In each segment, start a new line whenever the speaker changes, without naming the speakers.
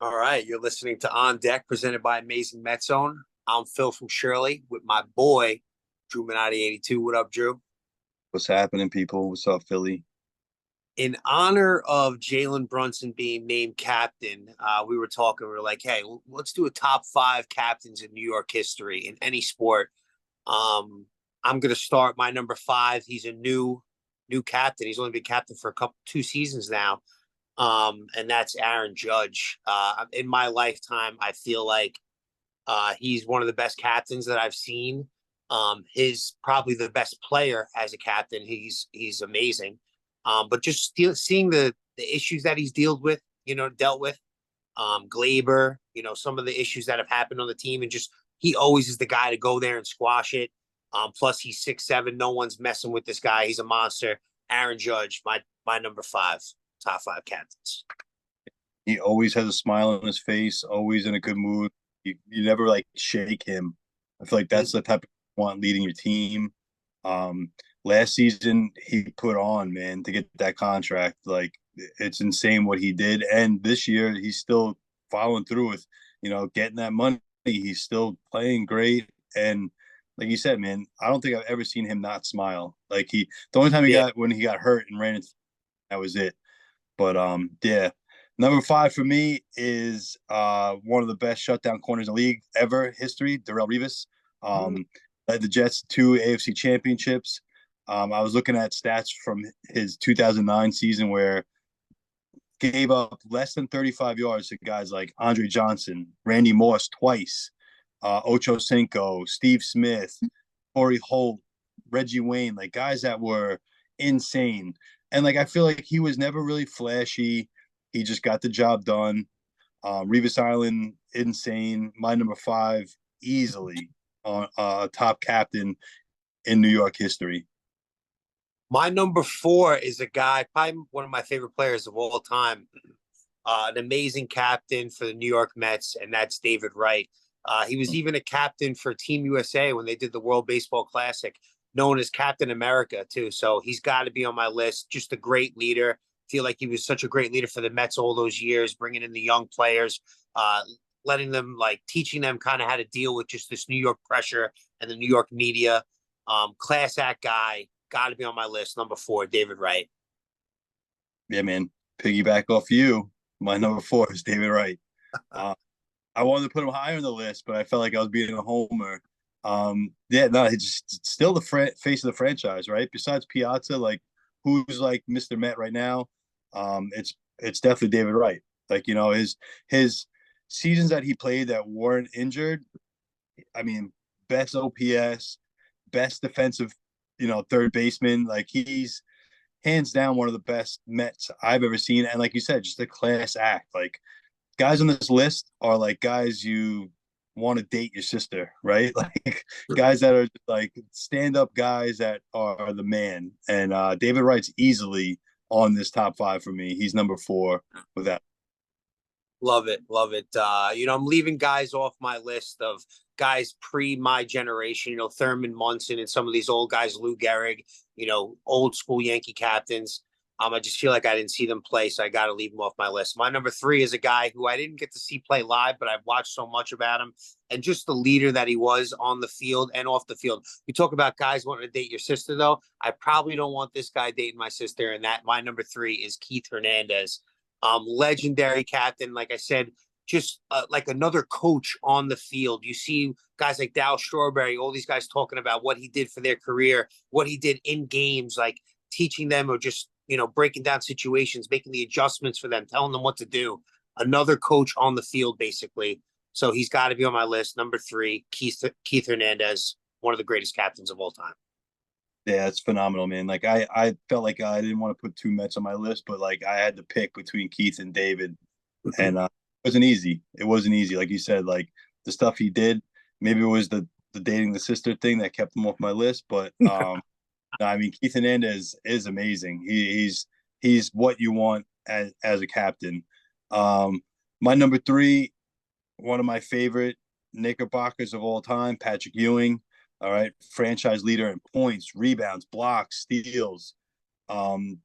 All right, you're listening to On Deck, presented by Amazing Met Zone. I'm Phil from Shirley with my boy, Drew Minotti 82. What up, Drew?
What's happening, people? What's up, Philly?
In honor of Jalen Brunson being named captain, we were talking. We were like, "Hey, let's do a top five captains in New York history in any sport." Um, I'm going to start my number five. He's a new captain. He's only been captain for two seasons now, and that's Aaron Judge. In my lifetime, I feel like he's one of the best captains that I've seen. He's probably the best player as a captain. He's amazing. But just seeing the issues that he's dealt with, Glaber, some of the issues that have happened on the team, and just he always is the guy to go there and squash it. Plus he's 6'7". No one's messing with this guy. He's a monster. Aaron Judge, my number five, top five captains.
He always has a smile on his face, always in a good mood. You never like shake him. I feel like that's the type of want leading your team. Um, Last season he put on, man, to get that contract. Like it's insane what he did. And this year he's still following through with, getting that money. He's still playing great. And like you said, man, I don't think I've ever seen him not smile. Like the only time
Yeah.
when he got hurt and ran into, that was it. But yeah. Number five for me is one of the best shutdown corners in the league ever history, Darrell Revis. Led the Jets to two AFC championships. I was looking at stats from his 2009 season where gave up less than 35 yards to guys like Andre Johnson, Randy Moss twice, Ocho Cinco, Steve Smith, Corey Holt, Reggie Wayne, like guys that were insane. And like I feel like he was never really flashy. He just got the job done. Revis Island, insane. My number five, easily on top captain in New York history.
My number four is a guy, probably one of my favorite players of all time, an amazing captain for the New York Mets, and that's David Wright. He was even a captain for Team USA when they did the World Baseball Classic, known as Captain America, too. So he's got to be on my list. Just a great leader. Feel like he was such a great leader for the Mets all those years, bringing in the young players, letting them, like, teaching them kind of how to deal with just this New York pressure and the New York media. Class act guy. Got to be on my list. Number four, David Wright.
Yeah, man. Piggyback off you. My number four is David Wright. I wanted to put him higher on the list, but I felt like I was being a homer. Yeah, no, he's just still the face of the franchise, right? Besides Piazza, like who's like Mr. Met right now? It's definitely David Wright. Like his seasons that he played that weren't injured. I mean, best OPS, best defensive, third baseman. Like he's hands down one of the best Mets I've ever seen. And like you said, just a class act. Like guys on this list are like guys you want to date your sister, right? Like guys that are like stand up guys that are the man. And David Wright's easily on this top five for me. He's number four with that.
Love it. Love it. I'm leaving guys off my list of guys pre my generation, Thurman Munson and some of these old guys, Lou Gehrig, old school Yankee captains. I just feel like I didn't see them play, so I got to leave them off my list. My number three is a guy who I didn't get to see play live, but I've watched so much about him and just the leader that he was on the field and off the field. You talk about guys wanting to date your sister, though. I probably don't want this guy dating my sister, and that my number three is Keith Hernandez. Legendary captain, like I said, just like another coach on the field. You see guys like Dow Strawberry, all these guys talking about what he did for their career, what he did in games, like teaching them or just, breaking down situations, making the adjustments for them, telling them what to do. Another coach on the field, basically. So he's got to be on my list. Number three, Keith Hernandez, one of the greatest captains of all time.
Yeah, it's phenomenal, man. Like I felt like I didn't want to put two Mets on my list, but like I had to pick between Keith and David, and it wasn't easy. It wasn't easy, like you said. Like the stuff he did, maybe it was the dating the sister thing that kept him off my list. But no, I mean Keith Hernandez is amazing. He's what you want as a captain. My number three, one of my favorite Knickerbockers of all time, Patrick Ewing. All right, franchise leader in points, rebounds, blocks, steals.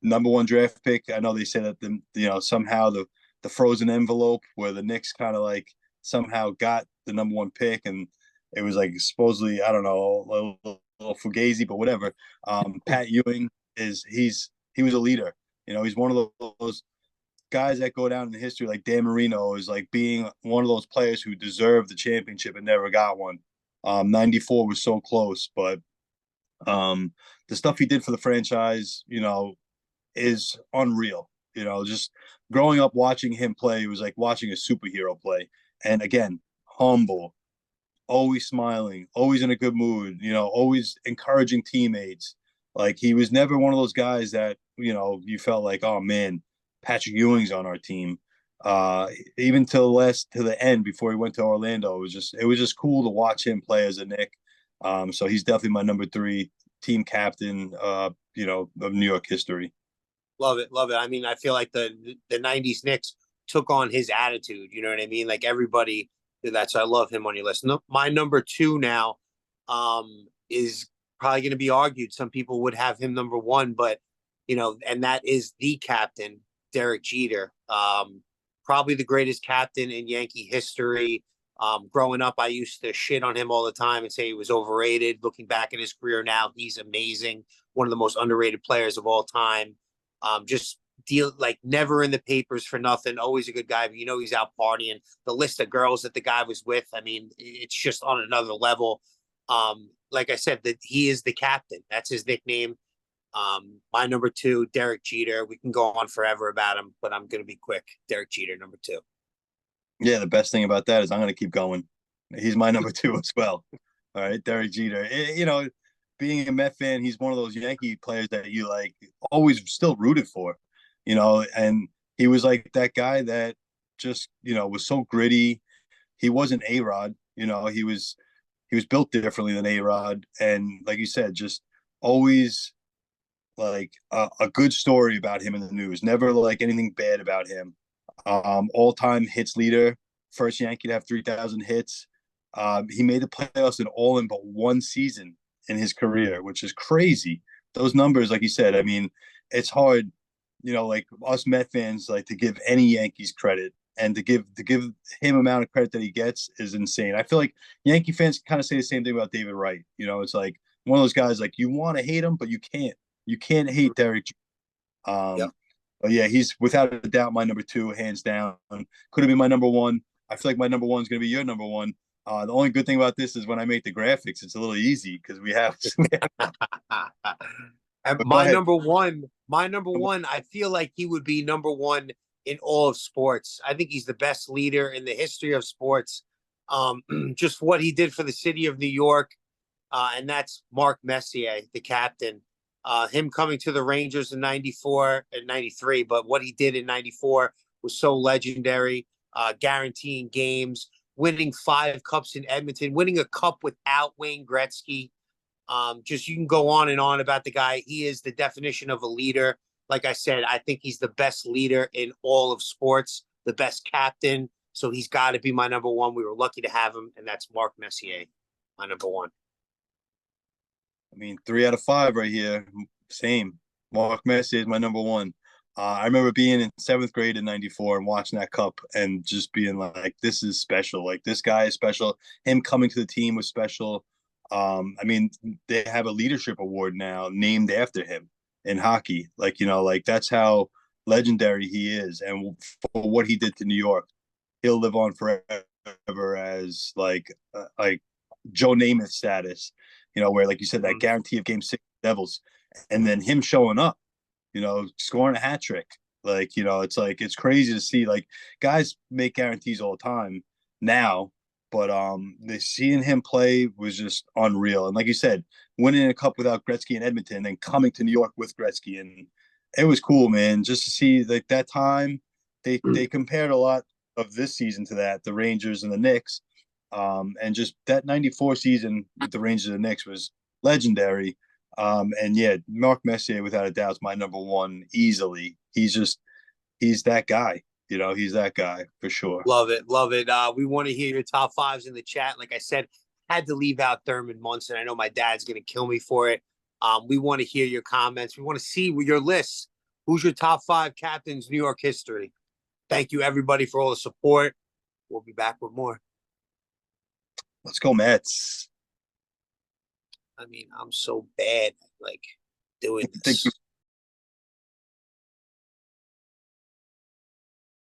Number one draft pick. I know they say that somehow the frozen envelope where the Knicks kind of like somehow got the number one pick, and it was like supposedly, I don't know, a little fugazi, but whatever. Pat Ewing he was a leader. He's one of those guys that go down in history, like Dan Marino, is like being one of those players who deserved the championship and never got one. 94 was so close, but the stuff he did for the franchise, is unreal. Just growing up watching him play was like watching a superhero play. And again, humble, always smiling, always in a good mood, always encouraging teammates. Like he was never one of those guys that, you felt like, oh man, Patrick Ewing's on our team. Even to the end before he went to Orlando, it was just cool to watch him play as a Knick. So he's definitely my number 3 team captain, of New York history.
Love it, love it. I mean, I feel like the '90s Knicks took on his attitude. You know what I mean? Like everybody. That's I love him on your list. No, my number 2 now, is probably going to be argued. Some people would have him number 1, but and that is the captain, Derek Jeter. Probably the greatest captain in Yankee history. Growing up, I used to shit on him all the time and say he was overrated. Looking back at his career now, he's amazing. One of the most underrated players of all time. Just deal like never in the papers for nothing. Always a good guy, but he's out partying. The list of girls that the guy was with, I mean, it's just on another level. Like I said, that he is the captain. That's his nickname. My number 2, Derek Jeter. We can go on forever about him, but I'm going to be quick. Derek Jeter, number 2.
Yeah, the best thing about that is I'm going to keep going. He's my number 2 as well. All right, Derek Jeter. Being a Met fan, he's one of those Yankee players that you like always still rooted for, and he was like that guy that just, was so gritty. He wasn't A-Rod, he was built differently than A-Rod. And like you said, just always like a good story about him in the news. Never like anything bad about him. All-time hits leader, first Yankee to have 3,000 hits. He made the playoffs in all in but one season in his career, which is crazy. Those numbers, like you said, I mean, it's hard, like us Met fans, like to give any Yankees credit, and to give him amount of credit that he gets is insane. I feel like Yankee fans kind of say the same thing about David Wright. It's like one of those guys like you want to hate him, but you can't. You can't hate Derek.
Yep.
But yeah, he's without a doubt my number 2, hands down. Could have been my number 1. I feel like my number 1 is going to be your number 1. The only good thing about this is when I make the graphics, it's a little easy because we have.
And
But go ahead.
my number one, I feel like he would be number 1 in all of sports. I think he's the best leader in the history of sports. Just what he did for the city of New York, and that's Mark Messier, the captain. Him coming to the Rangers in '94 and '93, but what he did in '94 was so legendary. Guaranteeing games, winning 5 cups in Edmonton, winning a cup without Wayne Gretzky. Just you can go on and on about the guy. He is the definition of a leader. Like I said, I think he's the best leader in all of sports, the best captain. So he's got to be my number 1. We were lucky to have him, and that's Mark Messier, my number 1.
I mean, 3 out of 5 right here. Same. Mark Messier is my number 1. I remember being in 7th grade in '94 and watching that cup and just being like, this is special. Like, this guy is special. Him coming to the team was special. I mean, they have a leadership award now named after him in hockey. Like, like that's how legendary he is. And for what he did to New York, he'll live on forever as like Joe Namath status, where, like you said, that guarantee of Game 6 Devils, and then him showing up, scoring a hat trick. Like, it's like, it's crazy to see, like, guys make guarantees all the time now, but seeing him play was just unreal. And like you said, winning a cup without Gretzky in Edmonton, and then coming to New York with Gretzky, and it was cool, man, just to see like that time. They compared a lot of this season to that, the Rangers and the Knicks. And just that '94 season with the Rangers and the Knicks was legendary. And yeah, Mark Messier, without a doubt, is my number 1 easily. He's that guy. He's that guy for sure.
Love it, love it. We want to hear your top 5s in the chat. Like I said, had to leave out Thurman Munson. I know my dad's going to kill me for it. We want to hear your comments. We want to see your lists. Who's your top 5 captains New York history? Thank you, everybody, for all the support. We'll be back with more.
Let's go, Mets.
I mean, I'm so bad at like doing
I think
this.